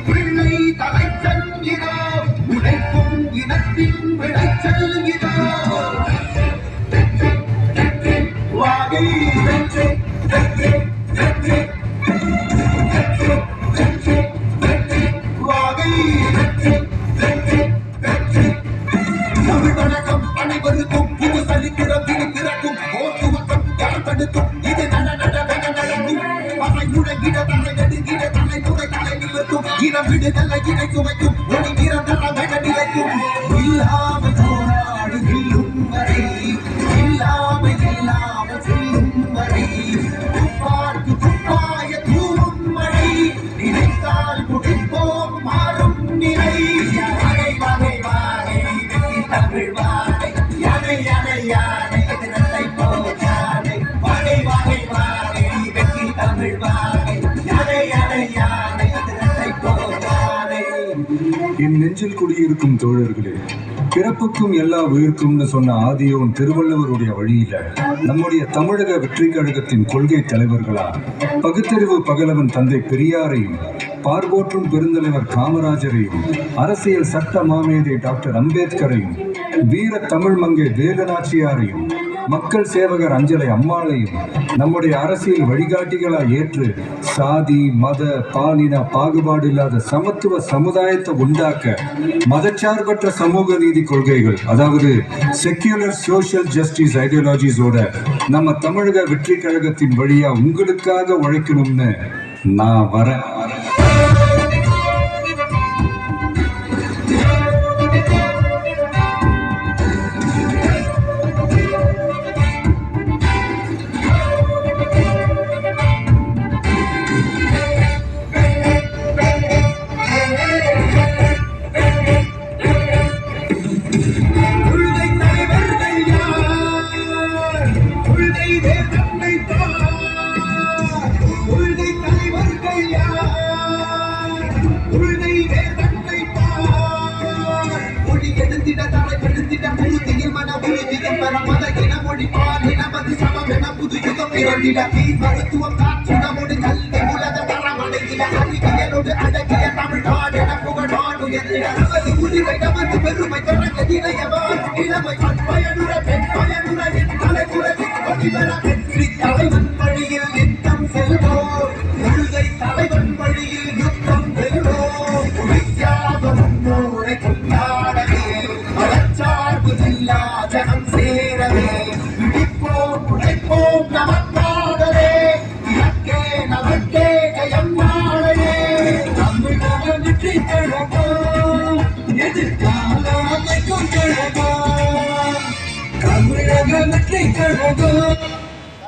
பிள்ளை தலைச்சல்கிறோ உழைக்கும் இனத்தின் விளைச்சல்கிறோ வாகை வெற்றி வெற்றி வெற்றி வாகை வெற்றி வெற்றி வெற்றி தமிழ் வணக்கம் அனைவருக்கும் புது சரித்திரம் திறக்கும் போர் துவக்கம் யார் தடுக்கும் இது இனம் விடுதலை இணை சுமைக்கும் ஒளி நிரந்தர நிலைக்கும் இல்லாமல் போராடு வெல்லும் வரை இல்லாமல் செல்லும் வரை துப்பாக்கு துப்பாய தூவும் மழை நினைத்தால் முடிப்போம் மாறும் நிலை வகை வகை வாகை தமிழ் வாகை யானை யானை யானை எதிரத்தை போயானை வகை வகை வாகை வெற்றி தமிழ் வாகை யானை யானை யானை என் நெஞ்சில் குடியிருக்கும் தோழர்களே, பிறப்புக்கும் எல்லா உயிருக்கும்னு சொன்ன ஆதியோன் திருவள்ளுவருடைய வழியில நம்முடைய தமிழக வெற்றி கழகத்தின் கொள்கை தலைவர்களா பகுத்தறிவு பகலவன் தந்தை பெரியாரையும் பார்வோற்றும் பெருந்தலைவர் காமராஜரையும் அரசியல் சட்ட மாமேதை டாக்டர் அம்பேத்கரையும் வீர தமிழ் மங்கை வேலுநாச்சியாரையும் மக்கள் சேவகர் அஞ்சலை அம்மாளையும் நம்முடைய அரசியல் வழிகாட்டிகளாய் ஏற்று சாதி மத பாலின பாகுபாடு இல்லாத சமத்துவ சமுதாயத்தை உண்டாக்க மதச்சார்பற்ற சமூக நீதி கொள்கைகள், அதாவது செக்யூலர் சோஷியல் ஜஸ்டிஸ் ஐடியாலஜிஸோட நம்ம தமிழக வெற்றி கழகத்தின் வழியா உங்களுக்காக உழைக்கணும்னு நான் வரேன். மருத்துவம் காற்றுடமோடு கல்வி உலக தரமடைகிற அறிவியலோடு அடங்கிய தமிழ்நாடு என புகழாடு நமது உரிமை நமது பெருமை தொடங்க இளையவான் இளமை பயனுற பெண் பயனுற என் தலைமுறையின் வழிபெற வெற்றி தலைவன் வழியில் யுத்தம் செல்வோம் கொள்கை தலைவன் வழியில் யுத்தம் வெல்வோம் உழைக்காத முன்னோரை கொண்டாடவே மதச்சார்பு இல்லா ஜனம் சேரவே இடிப்போம் உழைப்போம் நமக்காகவே இலக்கே நமக்கே ஜெயம் நாளையே தமிழக வெற்றி கழகம் எதிர்கால அமைக்கும் கழகம் தமிழக வெற்றி கழகம்